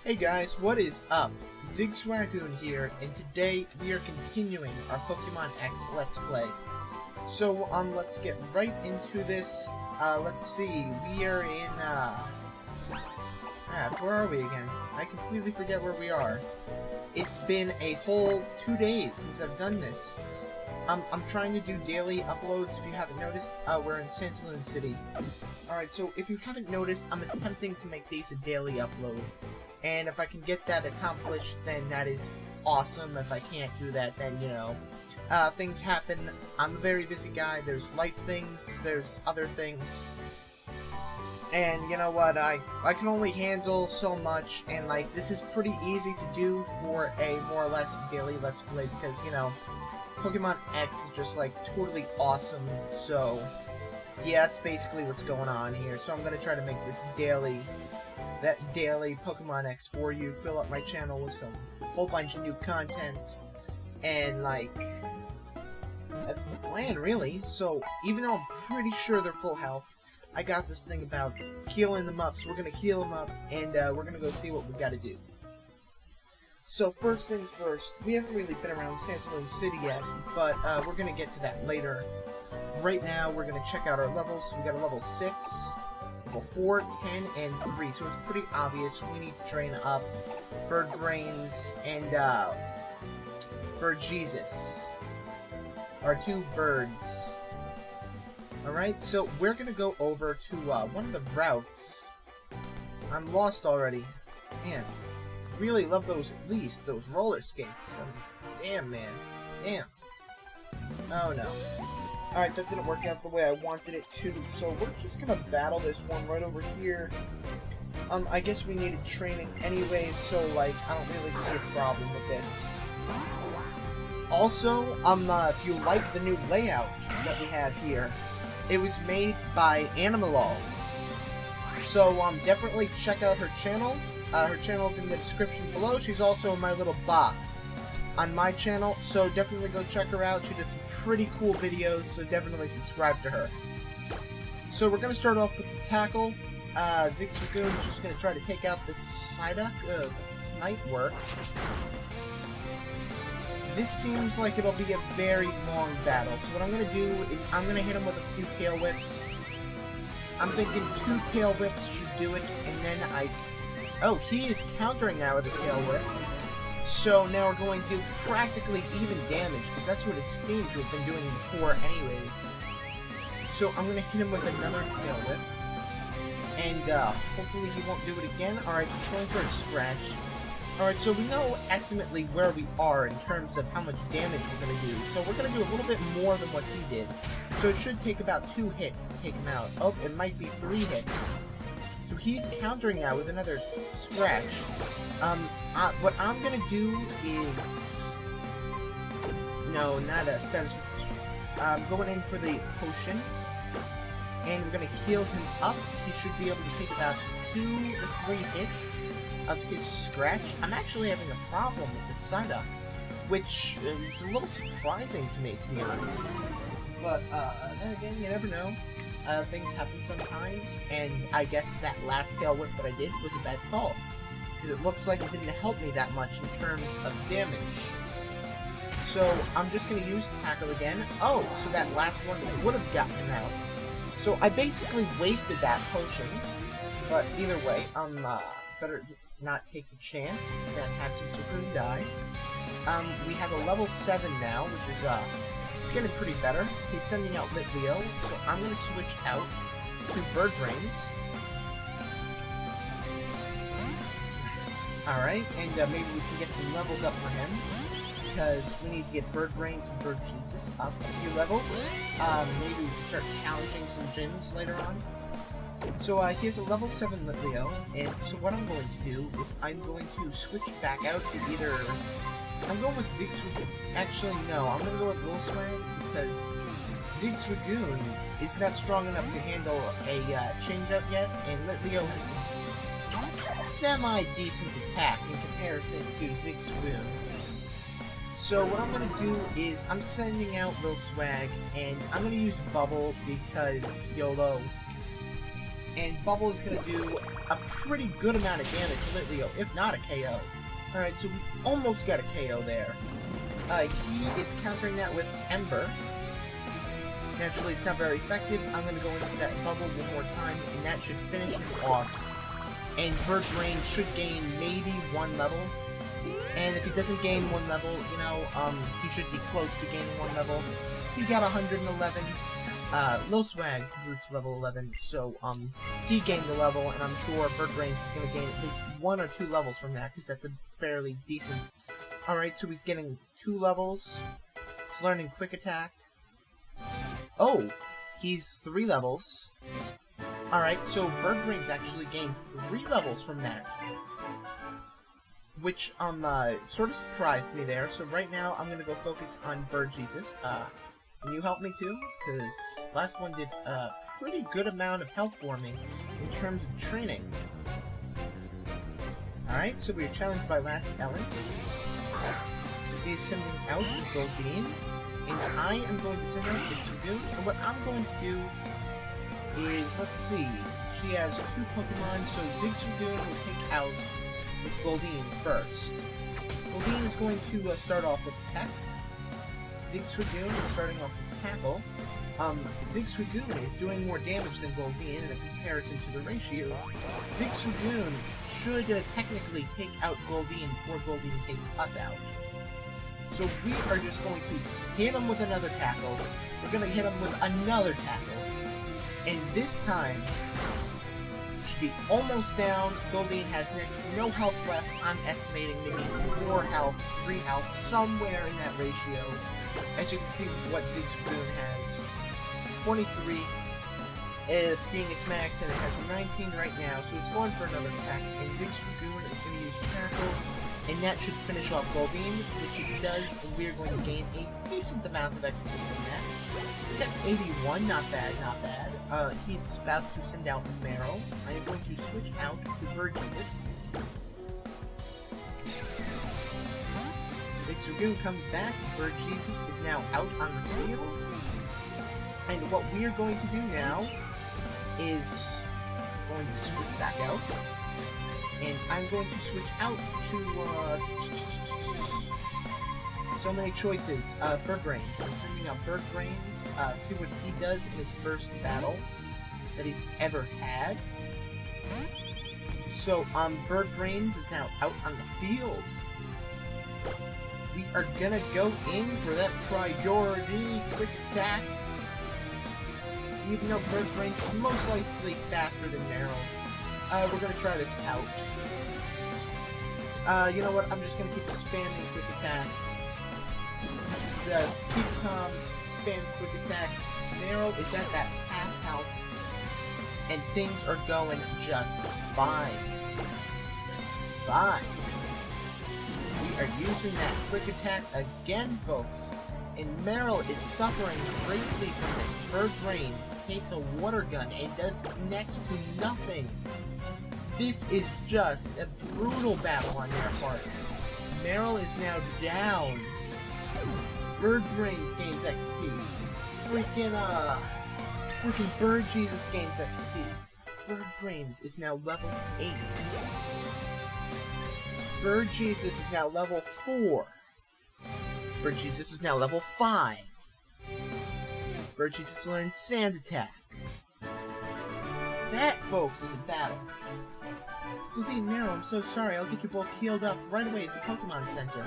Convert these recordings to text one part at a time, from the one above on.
Hey guys, what is up? Zigswagoon here, and today we are continuing our Pokemon X Let's Play. So, let's get right into this. Let's see, we are in, where are we again? I completely forget where we are. It's been a whole 2 days since I've done this. I'm trying to do daily uploads. If you haven't noticed, we're in Sandalwood City. Alright, so if you haven't noticed, I'm attempting to make these a daily upload. And if I can get that accomplished, then that is awesome. If I can't do that, then, you know, things happen. I'm a very busy guy. There's life things, there's other things. And, you know what, I can only handle so much, and, like, this is pretty easy to do for a more or less daily Let's Play, because, you know, Pokemon X is just, like, totally awesome, so, yeah, that's basically what's going on here. So I'm gonna try to make this daily Pokemon X for you, fill up my channel with some whole bunch of new content, and like, that's the plan really. So even though I'm pretty sure they're full health, I got this thing about healing them up, so we're gonna heal them up, and we're gonna go see what we gotta do. So first things first, we haven't really been around Sandalwood City yet, but we're gonna get to that later. Right now, we're gonna check out our levels. So we got a level 6. 4, 10, and 3, so it's pretty obvious we need to train up Bird Brains and Bird Jesus, our two birds. Alright, so we're gonna go over to one of the routes. I'm lost already. Man, really love those, at least those roller skates. I mean, damn, man, damn. Oh no. Alright, that didn't work out the way I wanted it to, so we're just gonna battle this one right over here. I guess we needed training anyways, so, like, I don't really see a problem with this. Also, if you like the new layout that we have here, it was made by Animalol. So, definitely check out her channel. Her channel's in the description below. She's also in my little box on my channel, so definitely go check her out. She does some pretty cool videos, so definitely subscribe to her. So we're going to start off with the tackle. Zigswagoon is just going to try to take out this Psyduck. This might work. This seems like it'll be a very long battle, so what I'm going to do is I'm going to hit him with a few tail whips. I'm thinking 2 tail whips should do it, and then oh, he is countering that with a tail whip. So now we're going to do practically even damage, because that's what it seemed to have been doing before anyways. So I'm going to hit him with another tail whip, and hopefully he won't do it again. Alright, he's going for a scratch. Alright, so we know estimately where we are in terms of how much damage we're going to do. So we're going to do a little bit more than what he did. So it should take about 2 hits to take him out. Oh, it might be 3 hits. So he's countering that with another scratch. What I'm gonna do is... No, not a status. I'm going in for the potion. And we're gonna heal him up. He should be able to take about 2 or 3 hits of his scratch. I'm actually having a problem with the Psyduck, which is a little surprising to me, to be honest. But, then again, you never know. Things happen sometimes, and I guess that last tail whip that I did was a bad call. Because it looks like it didn't help me that much in terms of damage. So, I'm just going to use the tackle again. Oh, so that last one would have gotten him out. So, I basically wasted that potion. But either way, better not take the chance that have Zigswagoon die. We have a level 7 now, which is, it's getting pretty better. He's sending out Litleo, so I'm going to switch out to Bird Brains. Alright, and maybe we can get some levels up for him, because we need to get Bird Brains and Bird Jesus up a few levels. Maybe we can start challenging some gyms later on. So he has a level 7 Litleo, and so what I'm going to do is I'm going to switch back out to either... I'm going with Zigswagoon. Actually, no. I'm going to go with Zigswagoon because Zigswagoon is not strong enough to handle a change-up yet, and Litleo has a semi-decent attack in comparison to Zigswagoon. So what I'm going to do is I'm sending out Lil Swag, and I'm going to use Bubble because YOLO. And Bubble is going to do a pretty good amount of damage lately, if not a KO. Alright, so we almost got a KO there. He is countering that with Ember. Naturally, it's not very effective. I'm going to go into that bubble one more time, and that should finish him off. And Bird Brain should gain maybe 1 level. And if he doesn't gain 1 level, you know, he should be close to gaining 1 level. He got 111. Lil Swag grew to level 11, so, he gained the level, and I'm sure Bird Brains is going to gain at least 1 or 2 levels from that, because that's a fairly decent... Alright, so he's getting 2 levels. He's learning Quick Attack. Oh! He's 3 levels. Alright, so Bird Brains actually gained 3 levels from that. Which, sort of surprised me there, so right now I'm going to go focus on Bird Jesus. Can you help me too? Because last one did a pretty good amount of help for me in terms of training. Alright, so we are challenged by Last Ellen. He is sending out Goldeen, and I am going to send out Zigswagoon. And what I'm going to do is, let's see, she has 2 Pokemon, so Zigswagoon will take out this Goldeen first. Goldeen is going to start off with Peck. Zigswagoon is starting off with Tackle. Zigswagoon is doing more damage than Goldeen in comparison to the ratios. Zigswagoon should technically take out Goldeen before Goldeen takes us out. So we are just going to hit him with another tackle. We're going to hit him with another tackle. And this time, should be almost down. Goldeen has next to no health left. I'm estimating maybe 4 health, 3 health, somewhere in that ratio. As you can see what Zigswagoon has. 23 being its max, and it has 19 right now, so it's going for another attack. And Zigswagoon is going to use Tackle, and that should finish off Goldeen, which it does, and we are going to gain a decent amount of XP from that. We got 81, not bad, not bad. He's about to send out Meryl. I am going to switch out to Bird Jesus. Zigswagoon comes back. Bird Jesus is now out on the field. And what we are going to do now is going to switch back out. And I'm going to switch out to, so many choices. Bird Brains. I'm sending out Bird Brains, see what he does in his first battle that he's ever had. So, Bird Brains is now out on the field. We are gonna go in for that priority quick attack. Even though Bird Brains is most likely faster than Meryl. We're gonna try this out. You know what? I'm just gonna keep spamming quick attack. Just keep calm, spam quick attack. Meryl is at that half health, and things are going just fine. Fine. We are using that quick attack again, folks. And Meryl is suffering greatly from this. Bird Brains takes a water gun and does next to nothing. This is just a brutal battle on their part. Meryl is now down. Bird Brains gains XP. Freaking Bird Jesus gains XP. Bird Brains is now level 8. Bird Jesus is now level 4. Bird Jesus is now level 5. Bird Jesus learned Sand Attack. That, folks, is a battle. Goldeen, Meryl, I'm so sorry. I'll get you both healed up right away at the Pokemon Center.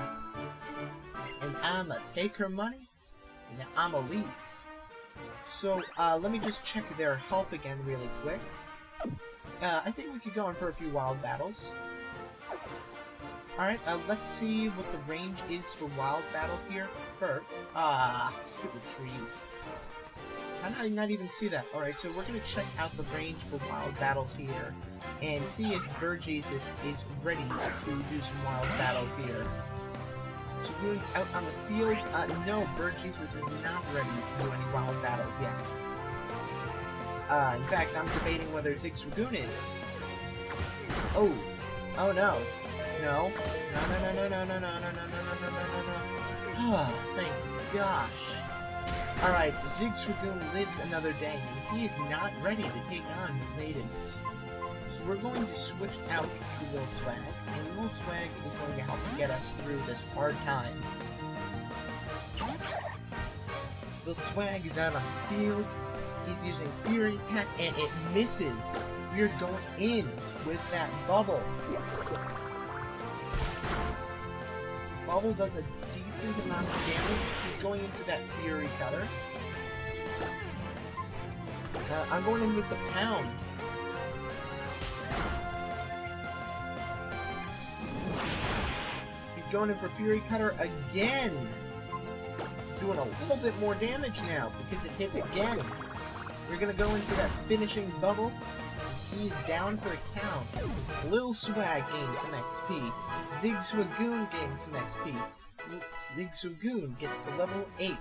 And I'ma take her money, and I'ma leave. So, let me just check their health again really quick. I think we could go in for a few wild battles. Alright, let's see what the range is for wild battles here. First, stupid trees. How did I not even see that? Alright, so we're gonna check out the range for wild battles here, and see if Bird Jesus is ready to do some wild battles here. So Rune's out on the field. No, Bird Jesus is not ready to do any wild battles yet. In fact, I'm debating whether Zigswagoon is. Oh no. No. Oh, thank gosh. Alright, Zigswagoon lives another day, and he is not ready to take on natives. So we're going to switch out to Lil Swag, and Lil Swag is going to help get us through this hard time. Lil Swag is out on the field. He's using Fury Attack, and it misses. We're going in with that bubble. Bubble does a decent amount of damage. He's going into that Fury Cutter. I'm going in with the Pound. He's going in for Fury Cutter again. Doing a little bit more damage now because it hit again. We're gonna go in for that finishing bubble. He's down for the count. Lil Swag gains some XP. Zigswagoon gains some XP. Zigswagoon gets to level 8.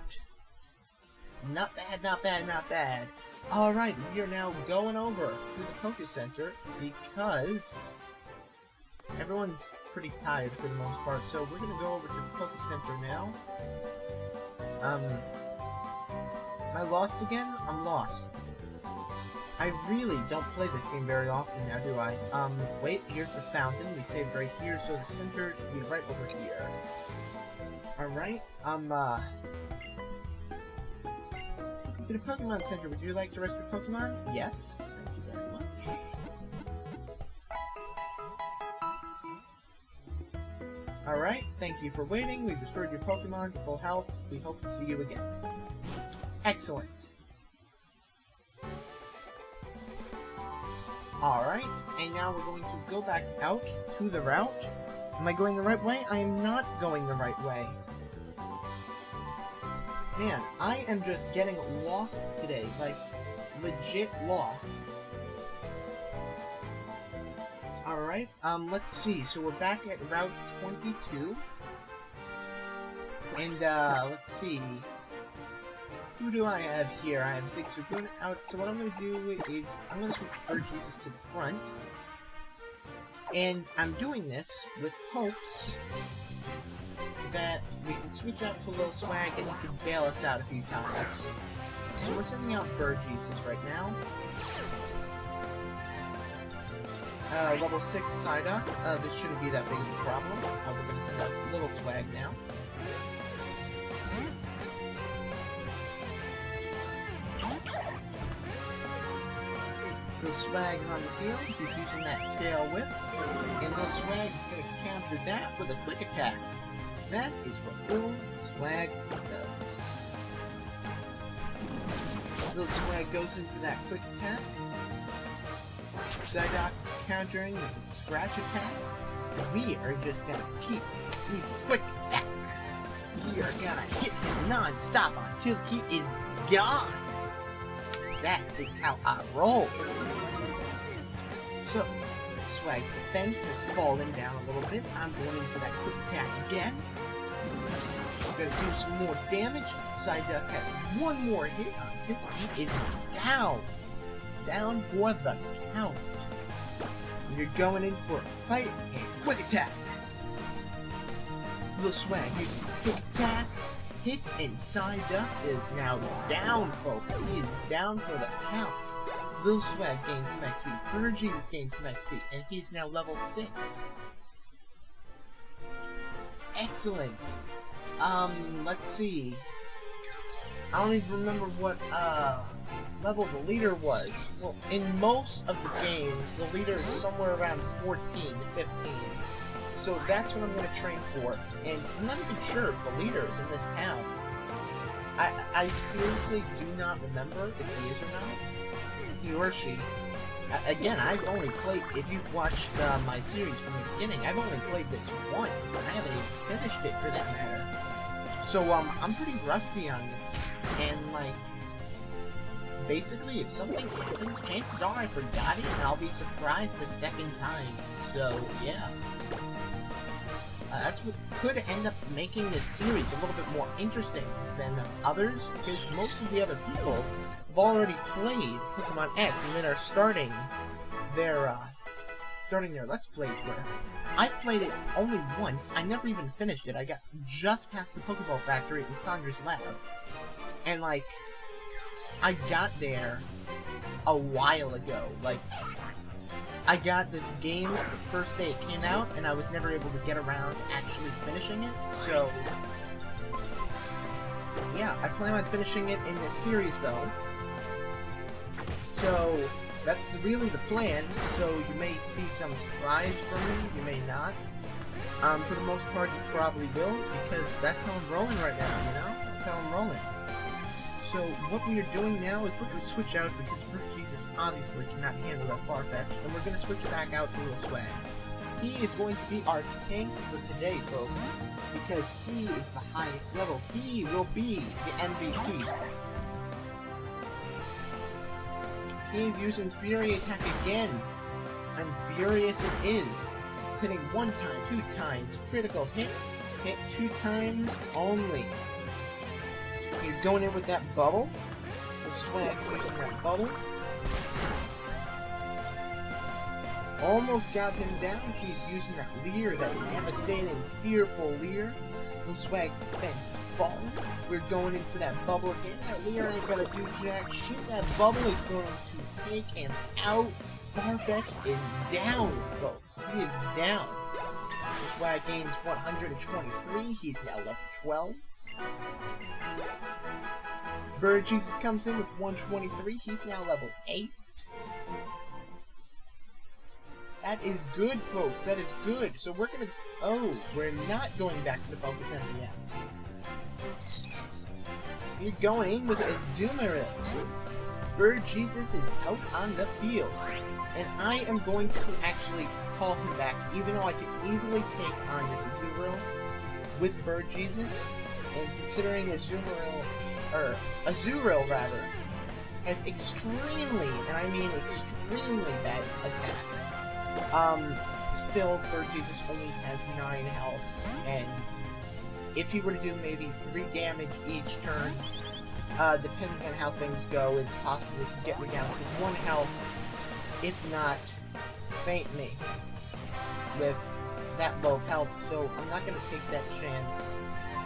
Not bad, not bad, not bad. Alright, we are now going over to the Poké Center because everyone's pretty tired for the most part. So we're gonna go over to the Poké Center now. Am I lost again? I'm lost. I really don't play this game very often now, do I? Wait, here's the fountain. We saved right here, so the center should be right over here. Alright, welcome to the Pokemon Center. Would you like to rescue Pokemon? Yes. Thank you very much. Alright, thank you for waiting. We've restored your Pokemon to full health. We hope to see you again. Excellent. Alright, and now we're going to go back out to the route. Am I going the right way? I am not going the right way. Man, I am just getting lost today. Like, legit lost. Alright, let's see. So we're back at Route 22. And, let's see. Who do I have here? I have Zigswagoon out. So what I'm going to do is, I'm going to switch Burgess to the front. And I'm doing this with hopes that we can switch out to Lil Swag and he can bail us out a few times. So we're sending out Burgess right now. Level 6 Psyduck. This shouldn't be that big of a problem. We're going to send out Lil Swag now. Lil Swag is on the field. He's using that Tail Whip. And Lil Swag is going to counter that with a Quick Attack. That is what Lil Swag does. Lil Swag goes into that Quick Attack. Psyduck is countering with a Scratch Attack. We are just going to keep using Quick Attack. We are going to hit him non-stop until he is gone. That is how I roll. So, Swag's defense has fallen down a little bit. I'm going in for that Quick Attack again. We're going to do some more damage. Psyduck has one more hit until he is down. Down for the count. You're going in for a fight and Quick Attack. Lil Swag using Quick Attack. Hits and Psyduck is now down, folks. He is down for the count. Lil Swag gains some XP. Burgess gains some XP, and he's now level 6. Excellent. Let's see. I don't even remember what, level the leader was. Well, in most of the games, the leader is somewhere around 14 to 15. So that's what I'm going to train for. And I'm not even sure if the leader is in this town. I seriously do not remember if he is or not. He or she. Again, I've only played, if you've watched my series from the beginning, I've only played this once, and I haven't even finished it for that matter. So, I'm pretty rusty on this, and, like, basically, if something happens, chances are I forgot it, and I'll be surprised the second time. So, yeah. That's what could end up making this series a little bit more interesting than others, because most of the other people have already played Pokemon X and then are starting their Let's Plays, where I played it only once. I never even finished it. I got just past the Pokeball Factory in Sandra's lab. And, like, I got there a while ago. Like, I got this game the first day it came out, and I was never able to get around actually finishing it, so... yeah, I plan on finishing it in this series, though. So, that's really the plan, so you may see some surprise from me, you may not. For the most part, you probably will, because that's how I'm rolling right now, you know? That's how I'm rolling. So, what we are doing now is we're going to switch out, because Jesus obviously cannot handle that Farfetch'd, and we're going to switch back out to Lil Swag. He is going to be our tank for today, folks, because he is the highest level. He will be the MVP. He is using Fury Attack again, and furious it is. Hitting 1 time, 2 times, critical hit, hit 2 times only. You're going in with that bubble. The Swag's using that bubble. Almost got him down. He's using that leer, that devastating, fearful leer. The Swag's defense is falling. We're going in for that bubble again. That leer ain't gonna do jack shit. That bubble is going to take him out. Farfetch is down, folks. He is down. The Swag gains 123. He's now level 12. Bird Jesus comes in with 123. He's now level 8. That is good, folks. That is good. So we're gonna... oh, we're not going back to the focus end yet. You're going in with Azumarill. Bird Jesus is out on the field. And I am going to actually call him back, even though I can easily take on this Azumarill with Bird Jesus. And considering Azumarill rather, has extremely, and I mean extremely bad attack. Still, Bird Jesus only has 9 health, and if he were to do maybe 3 damage each turn, depending on how things go, it's possible he could get me down to 1 health, if not faint me with that low of health, so I'm not going to take that chance.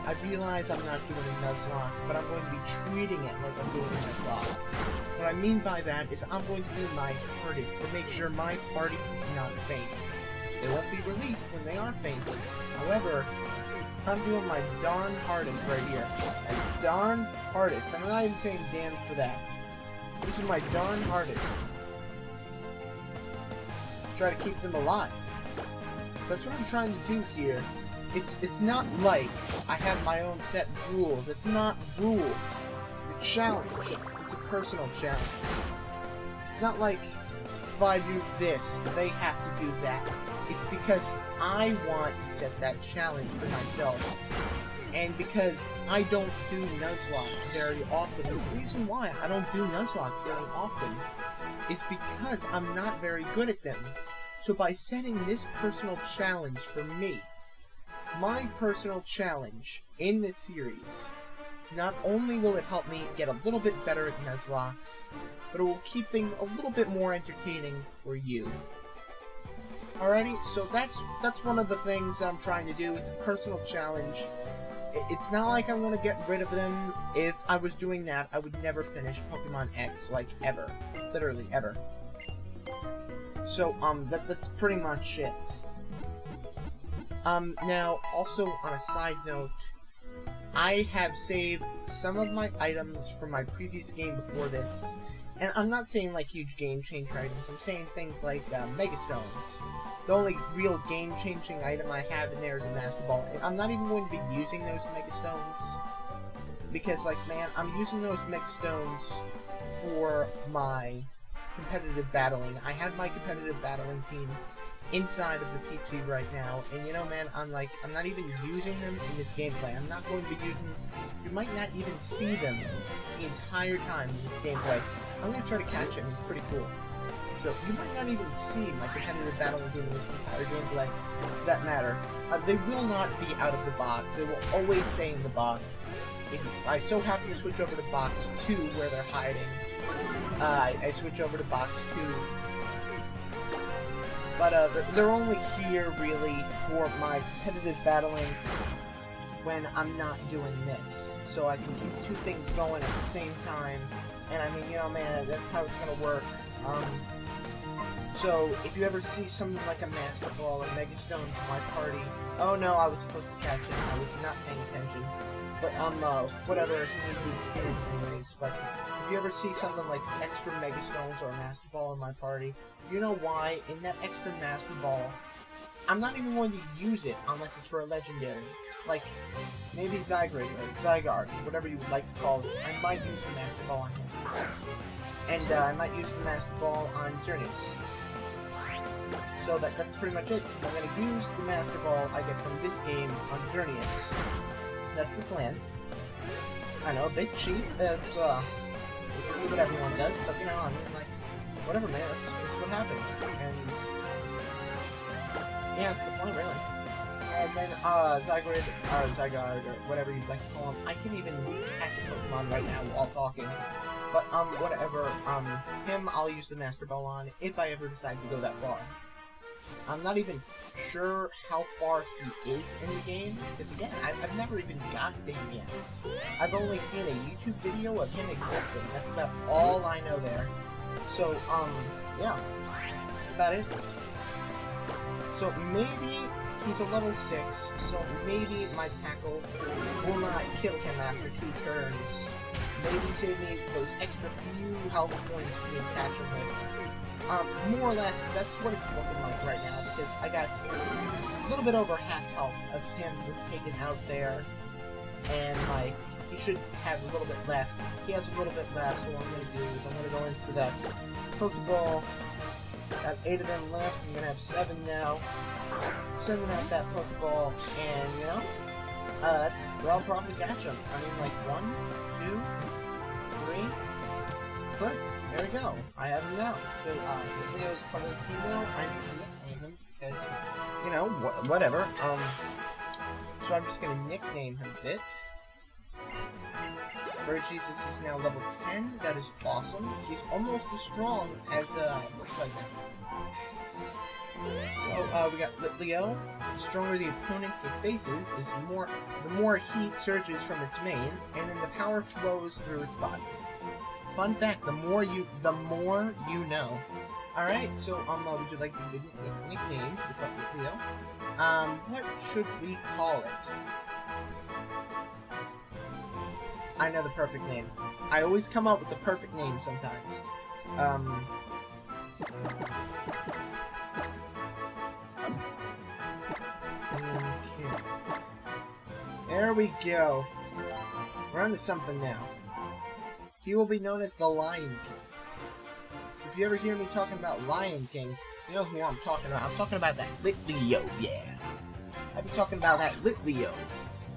I realize I'm not doing a Nuzlocke, but I'm going to be treating it like I'm doing a Nuzlocke. What I mean by that is I'm going to do my hardest to make sure my party does not faint. They won't be released when they are fainting. However, I'm doing my darn hardest right here. My darn hardest. I'm not even saying damn for that. This is my darn hardest. Try to keep them alive. So that's what I'm trying to do here. It's not like I have my own set of rules. It's not rules. It's a challenge. It's a personal challenge. It's not like if I do this, they have to do that. It's because I want to set that challenge for myself. And because I don't do Nuzlocke very often. And the reason why I don't do Nuzlocke very often is because I'm not very good at them. So by setting this personal challenge for me, my personal challenge in this series, not only will it help me get a little bit better at Nuzlocks, but it will keep things a little bit more entertaining for you. Alrighty, so that's one of the things that I'm trying to do. It's a personal challenge. It's not like I'm going to get rid of them. If I was doing that, I would never finish Pokemon X, like, ever. Literally, ever. So, that's pretty much it. Now, also, on a side note, I have saved some of my items from my previous game before this, and I'm not saying, like, huge game-changer items, I'm saying things like, Mega Stones. The only real game-changing item I have in there is a Master Ball, and I'm not even going to be using those Mega Stones, because, like, man, I'm using those Mega Stones for my competitive battling. I have my competitive battling team inside of the PC right now, and you know, man, I'm not even using them in this gameplay. I'm not going to be using them. You might not even see them the entire time in this gameplay. I'm going to try to catch him. He's pretty cool. So, you might not even see my competitive battling team in this entire gameplay, for that matter. They will not be out of the box. They will always stay in the box. If I so happen to switch over to box 2, where they're hiding, I switch over to box 2. But they're only here, really, for my competitive battling when I'm not doing this. So I can keep 2 things going at the same time. And I mean, you know, man, that's how it's gonna work. So, if you ever see something like a Master Ball or Mega Stones in my party... Oh no, I was supposed to catch it. I was not paying attention. But, whatever, he needs to experience anyways. But, if you ever see something like extra Mega Stones or a Master Ball in my party, you know why? In that extra Master Ball, I'm not even going to use it unless it's for a Legendary. Like, maybe Zygrade or Zygarde, whatever you would like to call it. I might use the Master Ball on him. And, I might use the Master Ball on Xerneas. So that's pretty much it. So I'm going to use the Master Ball I get from this game on Xerneas. That's the plan. I know, a bit cheap. It's basically what everyone does, but you know, I mean, like, whatever, man. That's what happens. And yeah, that's the point, really. And then Zygarde, or Zygarde, or whatever you'd like to call him. I can't even catch a Pokemon right now while talking. But whatever. Him, I'll use the Master Ball on if I ever decide to go that far. I'm not even sure how far he is in the game, because again, I've never even gotten to him yet. I've only seen a YouTube video of him existing. That's about all I know there. So, yeah. That's about it. So, maybe he's a level 6, so maybe my tackle will not kill him after 2 turns. Maybe save me those extra few health points for me to catch him with. More or less, that's what it's looking like right now, because I got a little bit over half health of him was taken out there, and, like, he should have a little bit left. He has a little bit left, so what I'm going to do is I'm going to go in for that Pokeball. Got 8 of them left, I'm going to have 7 now. Sending out that Pokeball, and, you know, I'll probably catch him. I mean, like, 1, 2, 3, but there we go. I have him now. So, Leo is part of the team now. I need to nickname him because, you know, whatever. So I'm just gonna nickname him a bit. Jesus is now level 10. That is awesome. He's almost as strong as, what's like that? So, we got Leo. The stronger the opponent it faces, the more heat surges from its mane, and then the power flows through its body. Fun fact, the more you know. Alright, so, would you like to give a nickname to the Leo? What should we call it? I know the perfect name. I always come up with the perfect name sometimes. Okay. There we go. We're on to something now. He will be known as the Lion King. If you ever hear me talking about Lion King, you know who I'm talking about. I'm talking about that Litleo, yeah. I've been talking about that Litleo.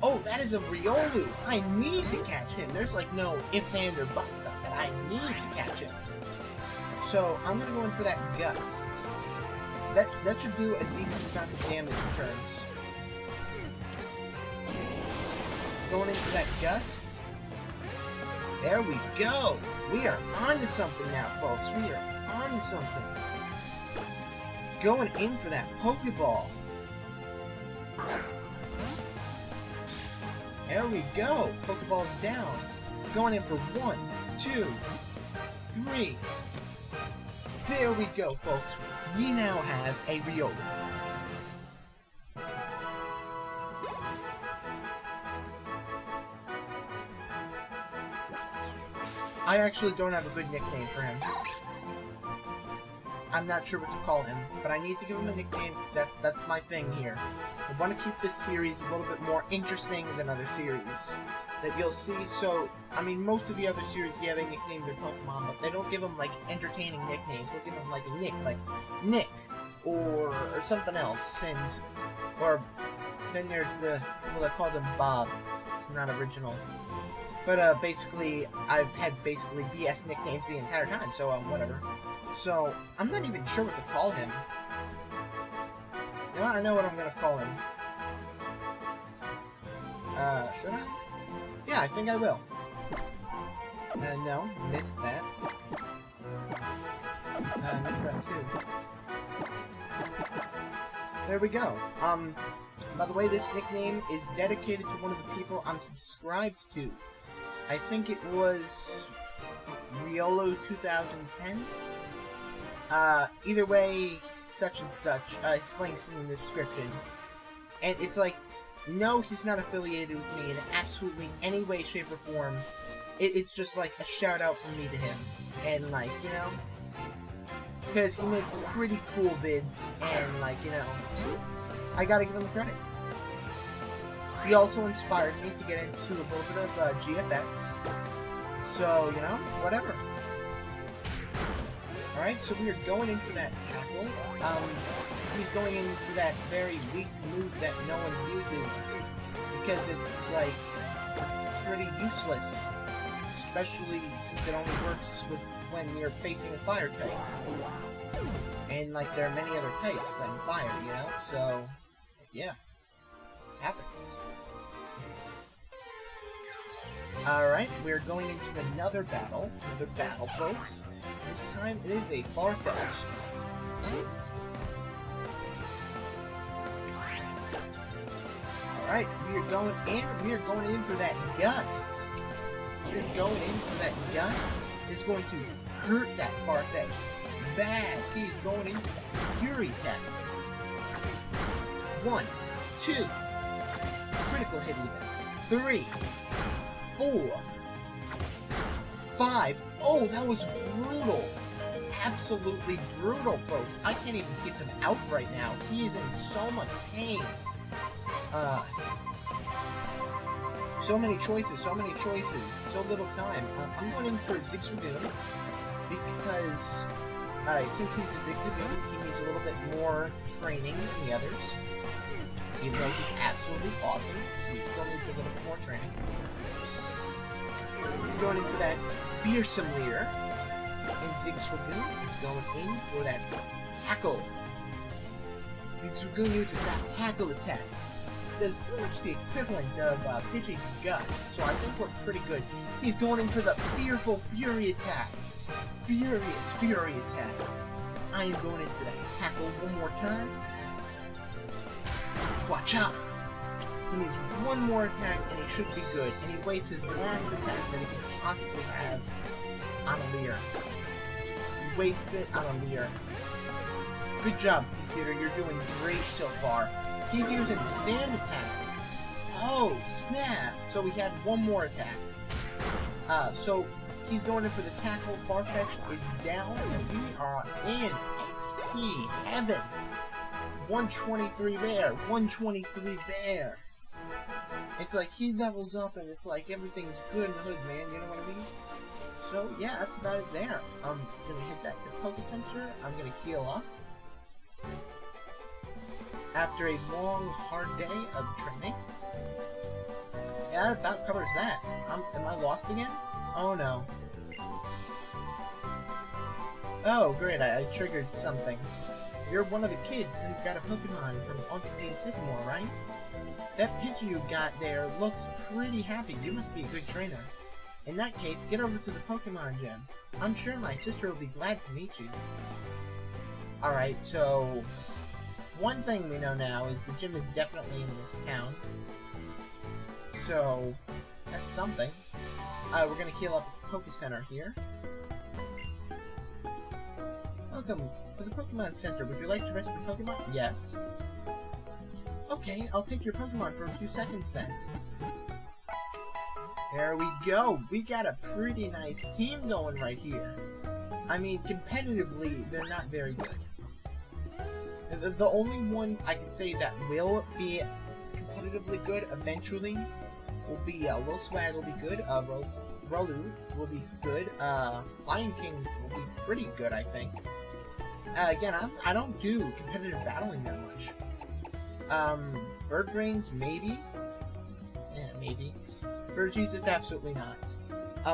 Oh, that is a Riolu. I need to catch him. There's like no ifs, ands, or buts about that. I need to catch him. So, I'm going to go in for that Gust. That should do a decent amount of damage in turns. Going in for that Gust. There we go! We are on to something now, folks. We are on to something. Going in for that Pokeball. There we go! Pokeball's down. Going in for 1, 2, 3. There we go, folks. We now have a Riolu. I actually don't have a good nickname for him. I'm not sure what to call him, but I need to give him a nickname because that's my thing here. I want to keep this series a little bit more interesting than other series that you'll see. So, I mean, most of the other series, yeah, they nickname their Pokemon, but they don't give them, like, entertaining nicknames. They'll give them, like, a Nick, like Nick, or something else, or then there's well, I call them Bob. It's not original. But, basically, I've had basically BS nicknames the entire time, so, whatever. So, I'm not even sure what to call him. You know, I know what I'm gonna call him. Should I? Yeah, I think I will. No, missed that. Missed that too. There we go. By the way, this nickname is dedicated to one of the people I'm subscribed to. I think it was Riolu 2010. either way, such and such, his link's in the description. And it's like, no, he's not affiliated with me in absolutely any way, shape, or form. It's just like a shout out from me to him. And like, you know, because he makes pretty cool vids, and like, you know, I gotta give him credit. He also inspired me to get into a little bit of GFX. So, you know, whatever. Alright, so we are going in for that tackle. He's going in for that very weak move that no one uses, because it's, like, pretty useless. Especially since it only works with when you're facing a fire type. And, like, there are many other types than fire, you know? So, yeah. Happens. Alright, we're going into another battle, folks. This time it is a far-fetched. Alright, we are going in for that gust. We're going in for that gust. It's going to hurt that far-fetched bad. He's going in Fury Tech. 1, 2, critical hit even. 3, 4, 5. Oh, that was brutal. Absolutely brutal, folks. I can't even keep him out right now. He is in so much pain. So many choices, so little time. I'm going in for Zigswagoon because since he's a Zigswagoon, he needs a little bit more training than the others. Even though he's absolutely awesome, he still needs a little bit more training. He's going in for that fearsome leader. And Zigswagoon is going in for that tackle. Zigswagoon uses that tackle attack. It does pretty much the equivalent of Pidgey's Gust, so I think we're pretty good. He's going in for the fearful Fury attack. Furious Fury attack. I am going in for that tackle one more time. Quacha! He needs one more attack and he should be good. And he wastes his last attack that he can possibly have on a Leer. He wastes it on a Leer. Good job, computer. You're doing great so far. He's using Sand Attack. Oh, snap! So we had one more attack. So he's going in for the tackle. Farfetch'd is down, and we are in XP heaven. 123 there, 123 there. It's like he levels up and it's like everything's good in the hood, man, you know what I mean? So yeah, that's about it there. I'm gonna head back to the Poke Center. I'm gonna heal up. After a long, hard day of training. Yeah, that about covers that. Am I lost again? Oh no. Oh great, I triggered something. You're one of the kids who got a Pokemon from Augustine Sycamore, right? That picture you got there looks pretty happy. You must be a good trainer. In that case, get over to the Pokemon Gym. I'm sure my sister will be glad to meet you. Alright, so one thing we know now is the gym is definitely in this town. So that's something. We're gonna heal up at the Poke Center here. Welcome to the Pokemon Center. Would you like to rescue a Pokemon? Yes. Okay, I'll take your Pokemon for a few seconds then. There we go. We got a pretty nice team going right here. I mean, competitively, they're not very good. The only one I can say that will be competitively good eventually will be Lil Swag will be good. Rolu will be good. Lion King will be pretty good, I think. Again, I don't do competitive battling that much. Bird Brains, maybe? Yeah, maybe. Burgess, absolutely not.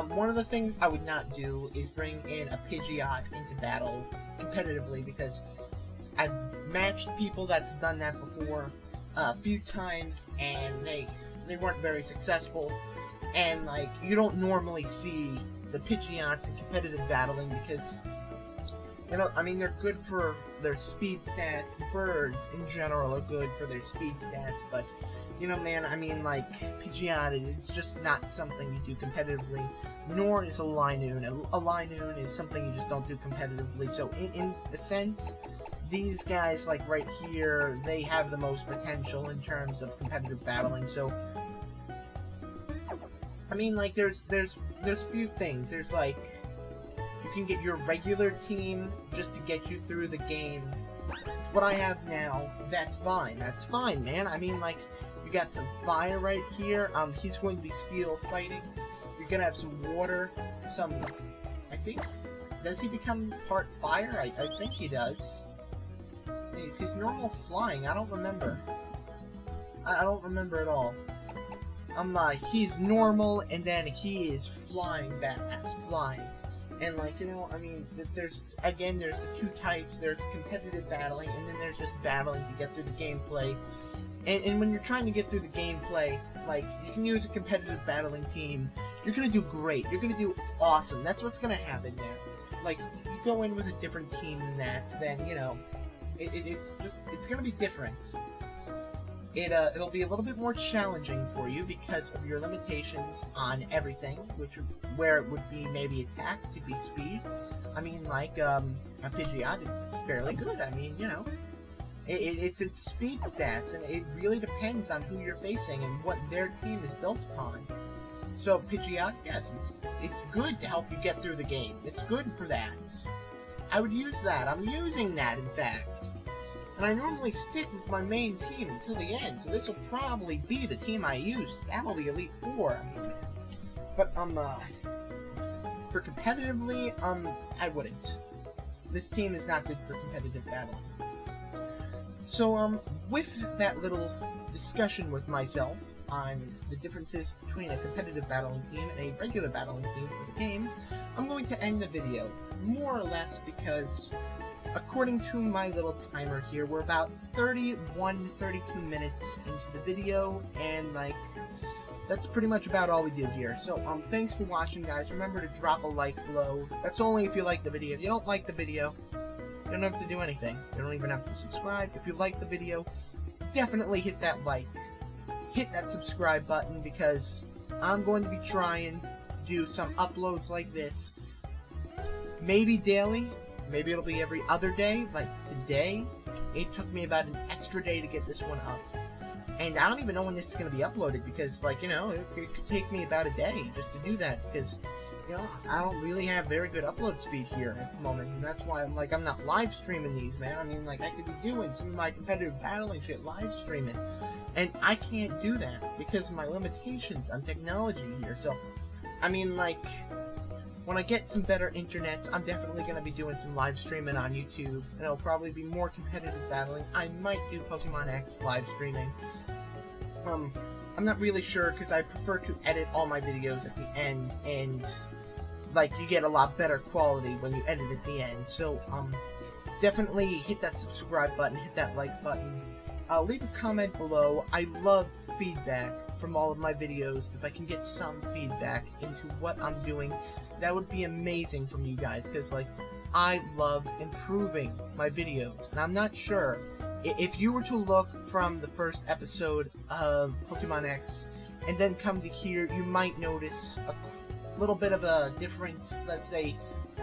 One of the things I would not do is bring in a Pidgeot into battle competitively, because I've matched people that's done that before a few times, and they weren't very successful. And, like, you don't normally see the Pidgeots in competitive battling because You know, I mean, they're good for their speed stats. Birds, in general, are good for their speed stats, but, you know, man, I mean, like, Pidgeot, it's just not something you do competitively, nor is a Linoon. A Linoon is something you just don't do competitively, so in a sense, these guys, like, right here, they have the most potential in terms of competitive battling, so, I mean, like, there's a few things. There's, like, you can get your regular team just to get you through the game. What I have now, that's fine. That's fine, man. I mean, like, you got some fire right here. He's going to be steel fighting. You're gonna have some water, I think, does he become part fire? I think he does. He's normal flying. I don't remember. I don't remember at all. He's normal, and then he is flying badass, flying. And, like, you know, I mean, there's the two types. There's competitive battling, and then there's just battling to get through the gameplay. And when you're trying to get through the gameplay, like, you can use a competitive battling team. You're gonna do great. You're gonna do awesome. That's what's gonna happen there. Like, you go in with a different team than that, then, you know, it's gonna be different. It'll be a little bit more challenging for you because of your limitations on everything, where it would be maybe attack, it could be speed. I mean, like, a Pidgeot is fairly good. I mean, you know, it's its speed stats, and it really depends on who you're facing and what their team is built upon. So, Pidgeot, yes, it's good to help you get through the game. It's good for that. I would use that. I'm using that, in fact. And I normally stick with my main team until the end, so this will probably be the team I use to battle the Elite Four. I mean, but, for competitively, I wouldn't. This team is not good for competitive battling. So, with that little discussion with myself on the differences between a competitive battling team and a regular battling team for the game, I'm going to end the video, more or less because, according to my little timer here, we're about 31 to 32 minutes into the video, and, like, that's pretty much about all we did here. So, thanks for watching, guys. Remember to drop a like below. That's only if you like the video. If you don't like the video, you don't have to do anything. You don't even have to subscribe. If you like the video, definitely hit that like. Hit that subscribe button, because I'm going to be trying to do some uploads like this. Maybe daily. Maybe it'll be every other day, like today. It took me about an extra day to get this one up. And I don't even know when this is going to be uploaded, because, like, you know, it could take me about a day just to do that, because, you know, I don't really have very good upload speed here at the moment, and that's why I'm not live streaming these, man. I mean, like, I could be doing some of my competitive battling shit live streaming, and I can't do that because of my limitations on technology here. So, I mean, like, when I get some better internet, I'm definitely going to be doing some live streaming on YouTube, and it'll probably be more competitive battling. I might do Pokemon X live streaming. I'm not really sure, because I prefer to edit all my videos at the end, and, like, you get a lot better quality when you edit at the end. So, definitely hit that subscribe button, hit that like button. Leave a comment below. I love feedback from all of my videos. If I can get some feedback into what I'm doing, that would be amazing from you guys, because, like, I love improving my videos. And I'm not sure, if you were to look from the first episode of Pokemon X and then come to here, you might notice a little bit of a different, let's say,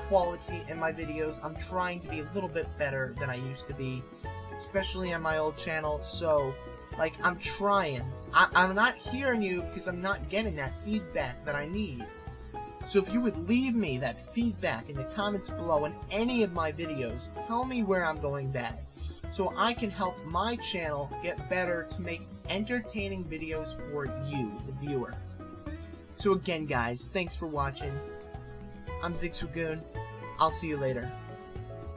quality in my videos. I'm trying to be a little bit better than I used to be, especially on my old channel. So, like, I'm trying. I'm not hearing you because I'm not getting that feedback that I need. So if you would leave me that feedback in the comments below in any of my videos, tell me where I'm going bad, so I can help my channel get better to make entertaining videos for you, the viewer. So again, guys, thanks for watching. I'm Zigswagoon. I'll see you later.